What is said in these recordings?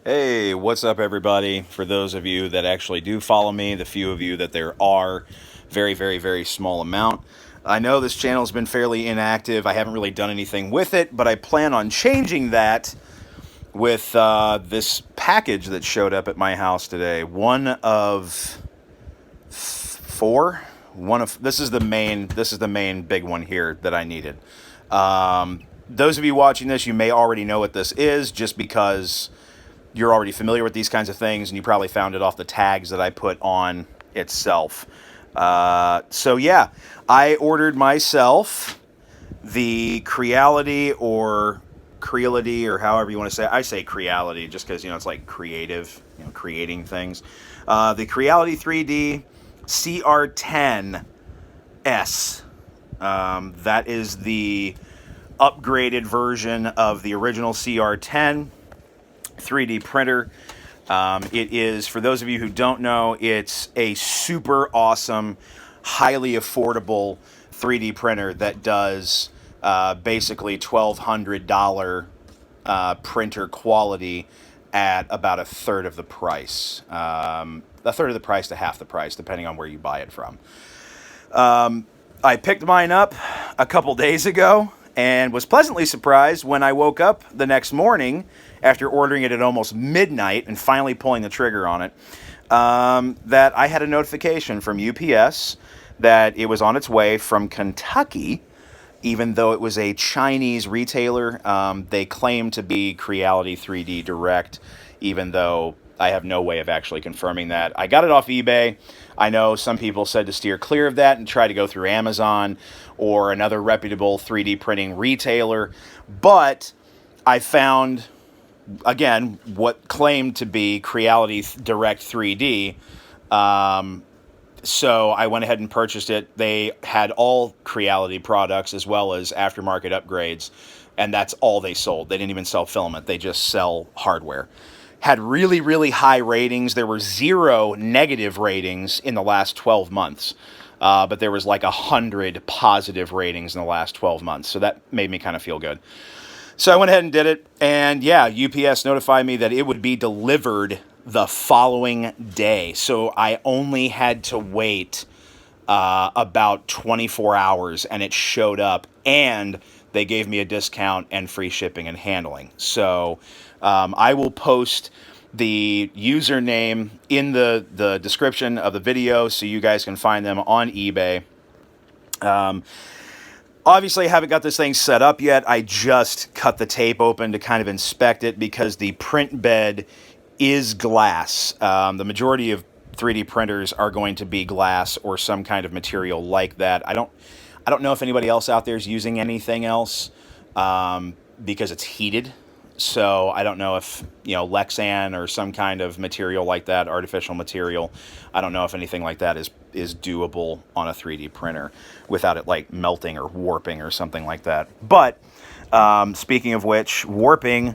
Hey, what's up, everybody? For those of you that actually do follow me, the few of you that there are, very small amount. I know this channel's been fairly inactive. I haven't really done anything with it, but I plan on changing that with this package that showed up at my house today. One of four. This is the main big one here that I needed. Those of you watching this, you may already know what this is, just because you're already familiar with these kinds of things, and you probably found it off the tags that I put on itself. So yeah, I ordered myself the Creality or Creality, or however you want to say it. I say Creality just because, it's like creative, creating things. The Creality 3D CR-10S. That is the upgraded version of the original CR-10 3D printer. It is, for those of you who don't know, it's a super awesome, highly affordable 3D printer that does basically $1,200 printer quality at about a third of the price. A third of the price to half the price, depending on where you buy it from. I picked mine up a couple days ago and was pleasantly surprised when I woke up the next morning after ordering it at almost midnight and finally pulling the trigger on it, that I had a notification from UPS that it was on its way from Kentucky, even though it was a Chinese retailer. They claim to be Creality 3D Direct, even though I have no way of actually confirming that. I got it off eBay. I know some people said to steer clear of that and try to go through Amazon or another reputable 3D printing retailer. But I found, again, what claimed to be Creality Direct 3D. So I went ahead and purchased it. They had all Creality products as well as aftermarket upgrades, and that's all they sold. They didn't even sell filament. They just sell hardware. Had really high ratings. There were 0 negative ratings in the last 12 months. But there was like 100 positive ratings in the last 12 months. So that made me kind of feel good. So I went ahead and did it. And yeah, UPS notified me that it would be delivered the following day. So I only had to wait about 24 hours, and it showed up. And they gave me a discount and free shipping and handling. So I will post the username in the description of the video so you guys can find them on eBay. Obviously, I haven't got this thing set up yet. I just cut the tape open to kind of inspect it because the print bed is glass. The majority of 3D printers are going to be glass or some kind of material like that. I don't know if anybody else out there is using anything else because it's heated. So I don't know if, Lexan or some kind of material like that, artificial material, I don't know if anything like that is doable on a 3D printer without it like melting or warping or something like that. But speaking of which, warping,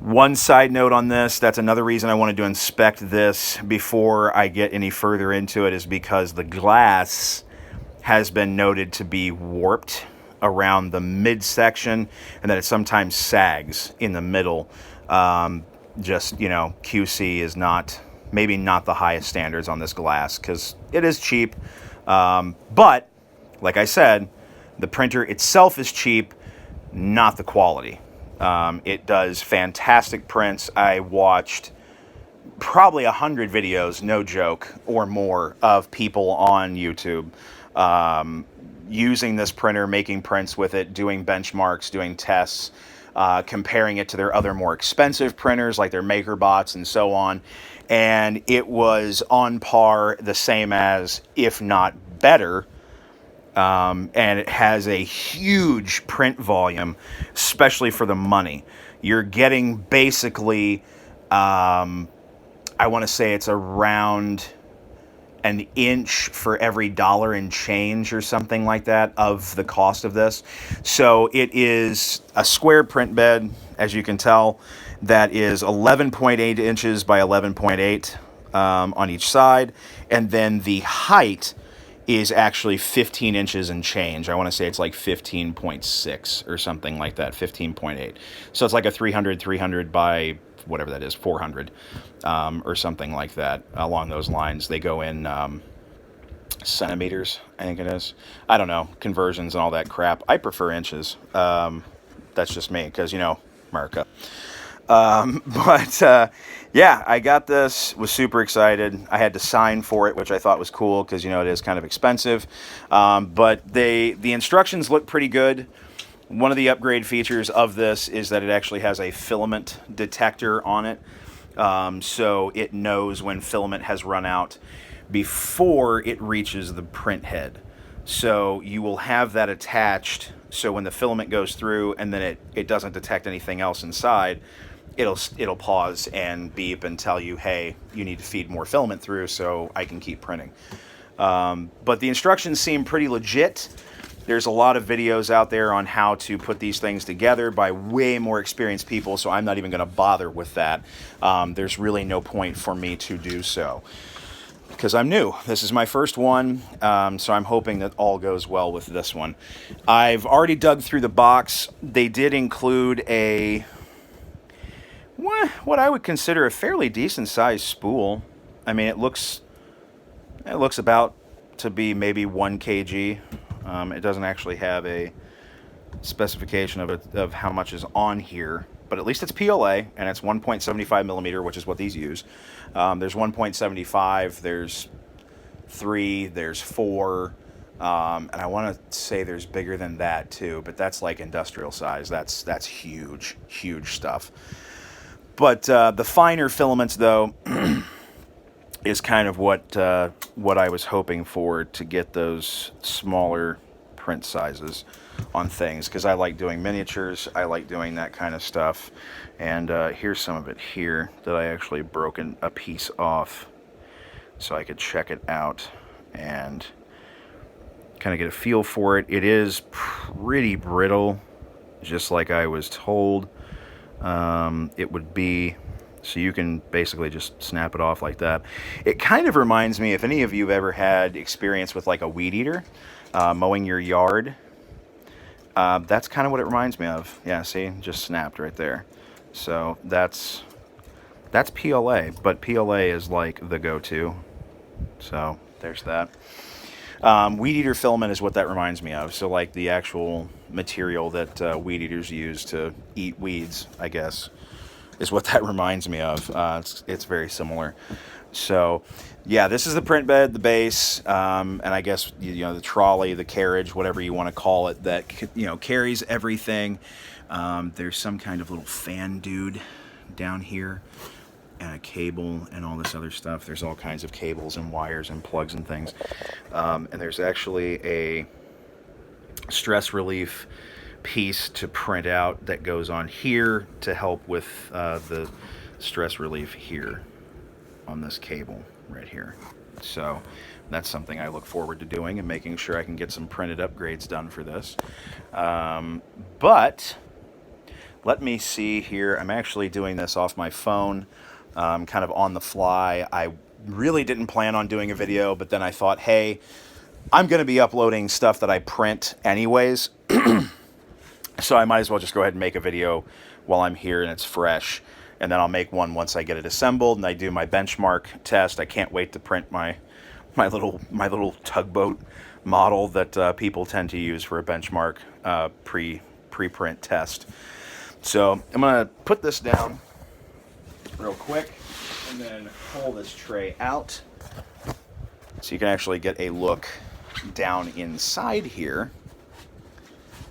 one side note on this, that's another reason I wanted to inspect this before I get any further into it, is because the glass has been noted to be warped around the midsection, and that it sometimes sags in the middle. QC is maybe not the highest standards on this glass because it is cheap. But like I said, the printer itself is cheap, not the quality. It does fantastic prints. I watched probably 100 videos, no joke, or more, of people on YouTube using this printer, making prints with it, doing benchmarks, doing tests, comparing it to their other more expensive printers like their MakerBots and so on. And it was on par, the same as, if not better. And it has a huge print volume, especially for the money. You're getting basically, I want to say it's around an inch for every $1 and change or something like that of the cost of this. So it is a square print bed, as you can tell, that is 11.8 inches by 11.8 on each side. And then the height is actually 15 inches and change. I want to say it's like 15.6 or something like that, 15.8. So it's like a 300 by whatever that is, 400 or something like that, along those lines. They go in centimeters, I think it is. I don't know, conversions and all that crap. I prefer inches. That's just me, because, you know, America. But yeah, I got this, was super excited. I had to sign for it, which I thought was cool because, you know, it is kind of expensive. But the instructions look pretty good. One of the upgrade features of this is that it actually has a filament detector on it. So it knows when filament has run out before it reaches the print head. So you will have that attached, so when the filament goes through and then it doesn't detect anything else inside, it'll pause and beep and tell you, hey, you need to feed more filament through so I can keep printing. But the instructions seem pretty legit. There's a lot of videos out there on how to put these things together by way more experienced people, so I'm not even going to bother with that. There's really no point for me to do so, because I'm new. This is my first one, so I'm hoping that all goes well with this one. I've already dug through the box. They did include a, what I would consider a fairly decent sized spool. I mean, it looks about to be maybe 1 kg. It doesn't actually have a specification of how much is on here, but at least it's PLA, and it's 1.75 millimeter, which is what these use. There's 1.75, there's 3, there's 4, and I want to say there's bigger than that too, but that's like industrial size. That's huge, huge stuff. But the finer filaments, though, is kind of what I was hoping for, to get those smaller print sizes on things, because I like doing miniatures. I like doing that kind of stuff. And here's some of it here that I actually broken a piece off so I could check it out and kind of get a feel for it. It is pretty brittle, just like I was told it would be. So you can basically just snap it off like that. It kind of reminds me, if any of you have ever had experience with like a weed eater, mowing your yard, that's kind of what it reminds me of. Yeah, see, just snapped right there. So that's PLA, but PLA is like the go-to. So there's that. Weed eater filament is what that reminds me of. So like the actual material that weed eaters use to eat weeds, I guess, is what that reminds me of. It's very similar. So yeah, this is the print bed, the base, and I guess, you know, the trolley, the carriage, whatever you want to call it, that, you know, carries everything. There's some kind of little fan dude down here, and a cable and all this other stuff. There's all kinds of cables and wires and plugs and things. And there's actually a stress relief piece to print out that goes on here to help with the stress relief here on this cable right here. So that's something I look forward to doing, and making sure I can get some printed upgrades done for this. But let me see here. I'm actually doing this off my phone, kind of on the fly. I really didn't plan on doing a video, but then I thought, hey, I'm going to be uploading stuff that I print anyways, so I might as well just go ahead and make a video while I'm here and it's fresh. And then I'll make one once I get it assembled and I do my benchmark test. I can't wait to print my little tugboat model that people tend to use for a benchmark pre-print test. So I'm gonna put this down real quick and then pull this tray out so you can actually get a look down inside here,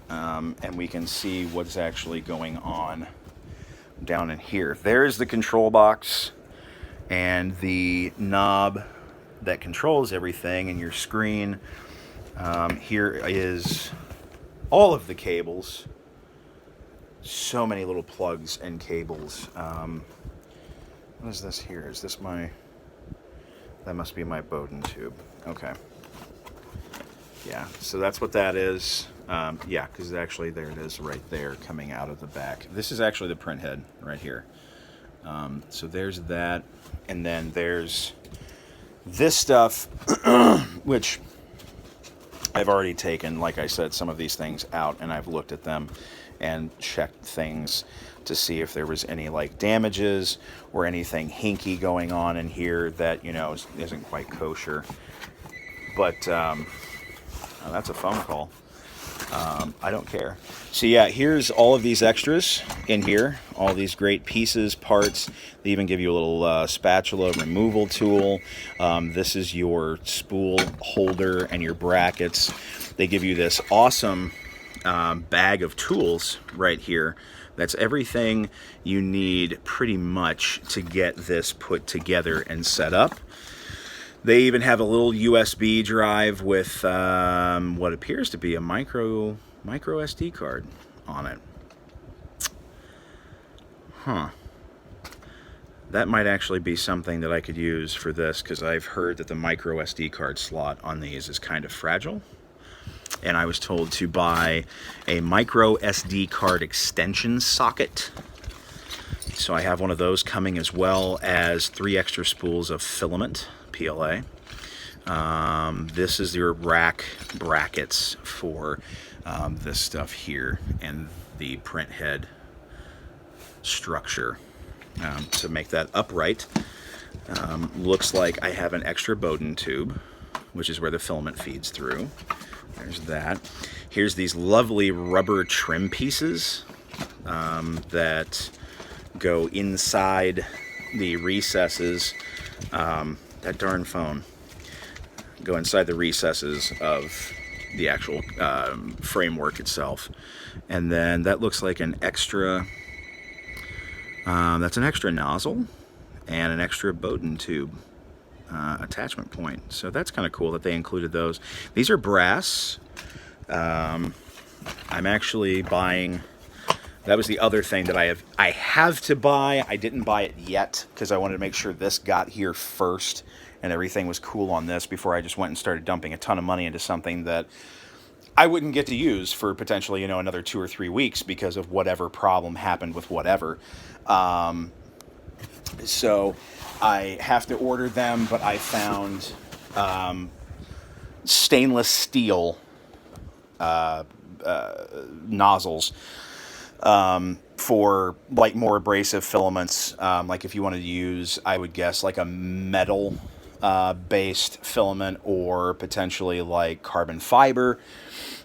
and we can see what's actually going on down in here. There's the control box and the knob that controls everything, and your screen. Here is all of the cables. So many little plugs and cables. What is this here? Is this my... That must be my Bowden tube. Okay. Yeah, so that's what that is. Yeah, because actually there it is right there coming out of the back. This is actually the print head right here. So there's that. And then there's this stuff, which I've already taken, like I said, some of these things out, and I've looked at them. and checked things to see if there was any like damages or anything hinky going on in here that, you know, isn't quite kosher. But oh, that's a phone call. I don't care. So yeah, here's all of these extras in here. All these great pieces, parts. They even give you a little spatula removal tool. This is your spool holder and your brackets. They give you this awesome bag of tools right here. That's everything you need pretty much to get this put together and set up. They even have a little USB drive with what appears to be a micro SD card on it. Huh. That might actually be something that I could use for this, because I've heard that the micro SD card slot on these is kind of fragile. And I was told to buy a micro SD card extension socket. So I have one of those coming, as well as 3 extra spools of filament, PLA. This is your rack brackets for this stuff here, and the print head structure to make that upright. Looks like I have an extra Bowden tube, which is where the filament feeds through. There's that. Here's these lovely rubber trim pieces that go inside the recesses. That darn phone. Go inside the recesses of the actual framework itself. And then that looks like an extra, that's an extra nozzle and an extra Bowden tube attachment point. So that's kind of cool that they included those. These are brass. I'm actually buying, that was the other thing that I have to buy. I didn't buy it yet because I wanted to make sure this got here first and everything was cool on this before I just went and started dumping a ton of money into something that I wouldn't get to use for potentially, you know, another 2 or 3 weeks because of whatever problem happened with whatever. So I have to order them, but I found stainless steel nozzles for like more abrasive filaments. Like if you wanted to use, I would guess, like a metal based filament, or potentially like carbon fiber.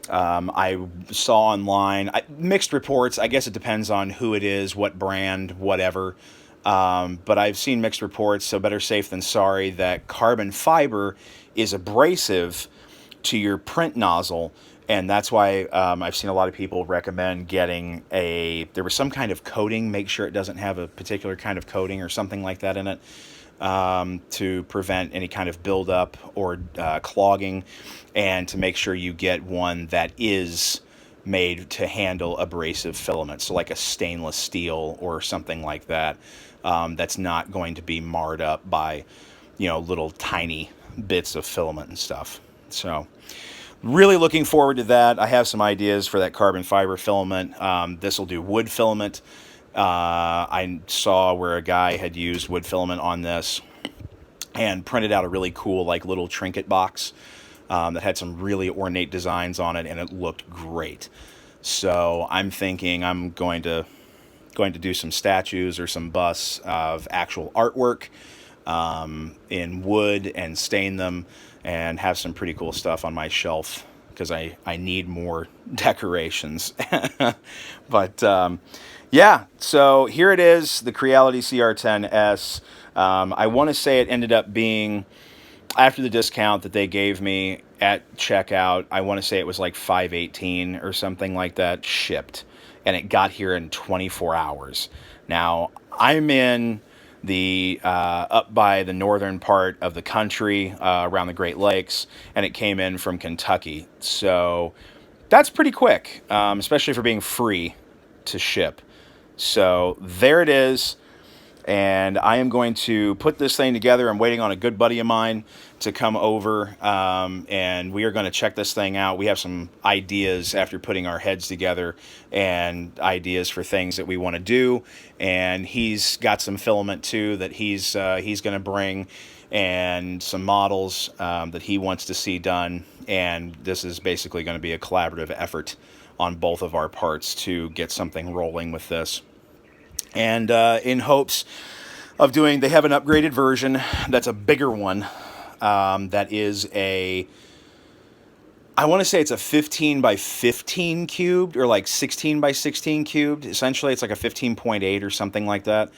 I saw online mixed reports. I guess it depends on who it is, what brand, whatever. But I've seen mixed reports, so better safe than sorry, that carbon fiber is abrasive to your print nozzle. And that's why I've seen a lot of people recommend getting there was some kind of coating, make sure it doesn't have a particular kind of coating or something like that in it, to prevent any kind of buildup or clogging, and to make sure you get one that is made to handle abrasive filaments. So like a stainless steel or something like that, that's not going to be marred up by, you know, little tiny bits of filament and stuff. So really looking forward to that. I have some ideas for that carbon fiber filament. This will do wood filament. I saw where a guy had used wood filament on this and printed out a really cool like little trinket box that had some really ornate designs on it, and it looked great. So I'm thinking I'm going to do some statues or some busts of actual artwork in wood and stain them and have some pretty cool stuff on my shelf, because I need more decorations. But yeah, so here it is, the Creality CR-10S. I want to say it ended up being, after the discount that they gave me at checkout, I want to say it was like $518 or something like that shipped, and it got here in 24 hours. Now, I'm in the up by the northern part of the country, around the Great Lakes, and it came in from Kentucky. So that's pretty quick, especially for being free to ship. So there it is. And I am going to put this thing together. I'm waiting on a good buddy of mine to come over, and we are going to check this thing out. We have some ideas after putting our heads together, and ideas for things that we want to do. And he's got some filament too that he's going to bring, and some models that he wants to see done. And this is basically going to be a collaborative effort on both of our parts to get something rolling with this. And in hopes of doing, they have an upgraded version that's a bigger one. That is I want to say it's a 15 by 15 cubed, or like 16 by 16 cubed. Essentially, it's like a 15.8 or something like that.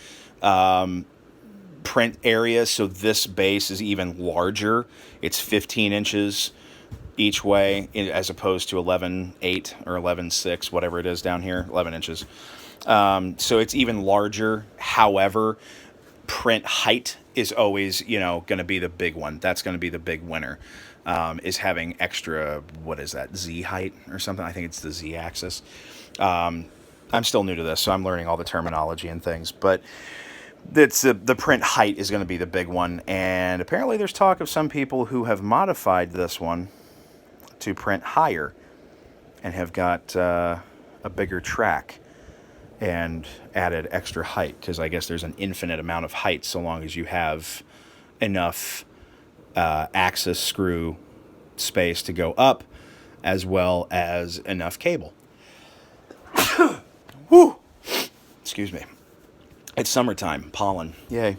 Print area, so this base is even larger. It's 15 inches each way, as opposed to 11.8 or 11.6, whatever it is down here, 11 inches. So it's even larger. However, print height is always, going to be the big one. That's going to be the big winner, is having extra, what is that, Z height or something? I think it's the Z axis. I'm still new to this, so I'm learning all the terminology and things, but it's the print height is going to be the big one. And apparently there's talk of some people who have modified this one to print higher and have got a bigger track and added extra height, because I guess there's an infinite amount of height so long as you have enough axis screw space to go up, as well as enough cable. Woo! Excuse me. It's summertime. Pollen. Yay.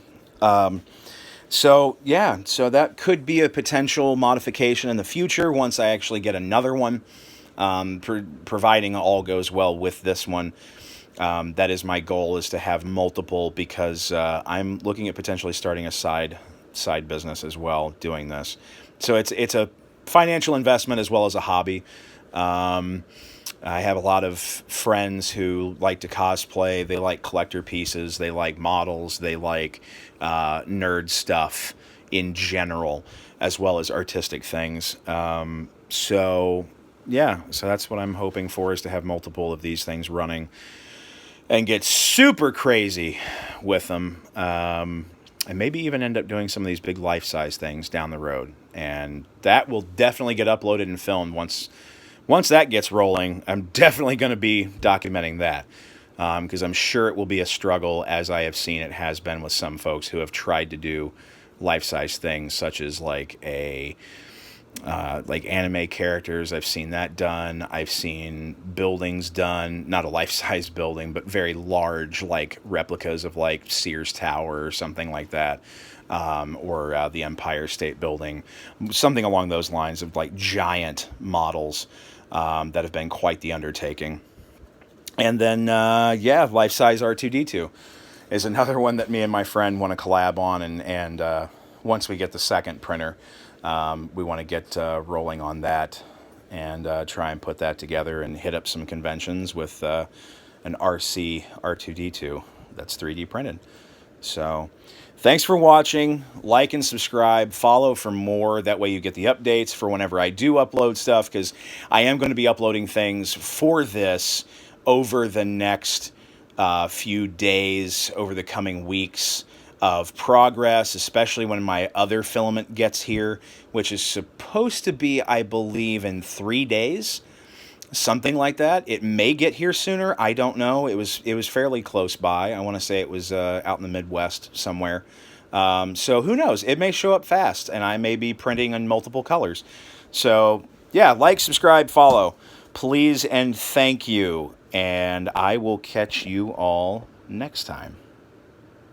So that could be a potential modification in the future once I actually get another one, providing all goes well with this one. That is my goal, is to have multiple, because I'm looking at potentially starting a side business as well doing this. So it's a financial investment as well as a hobby. I have a lot of friends who like to cosplay. They like collector pieces. They like models. They like nerd stuff in general, as well as artistic things. So that's what I'm hoping for, is to have multiple of these things running and get super crazy with them. And maybe even end up doing some of these big life-size things down the road. And that will definitely get uploaded and filmed once that gets rolling. I'm definitely going to be documenting that, because I'm sure it will be a struggle, as I have seen it has been with some folks who have tried to do life-size things, such as like anime characters. I've seen that done. I've seen buildings done, not a life-size building, but very large, like replicas of like Sears Tower or something like that. Or the Empire State Building, something along those lines, of like giant models that have been quite the undertaking. And then, life-size R2-D2 is another one that me and my friend want to collab on, and once we get the second printer, we want to get rolling on that, and try and put that together and hit up some conventions with an RC R2-D2 that's 3D printed. So thanks for watching. Like and subscribe. Follow for more. That way you get the updates for whenever I do upload stuff, because I am going to be uploading things for this over the next few days, over the coming weeks, of progress, especially when my other filament gets here, which is supposed to be, I believe, in 3 days. Something like that. It may get here sooner. I don't know. It was fairly close by. I want to say it was out in the Midwest somewhere. So who knows? It may show up fast, and I may be printing in multiple colors. So yeah, like, subscribe, follow, please, and thank you. And I will catch you all next time.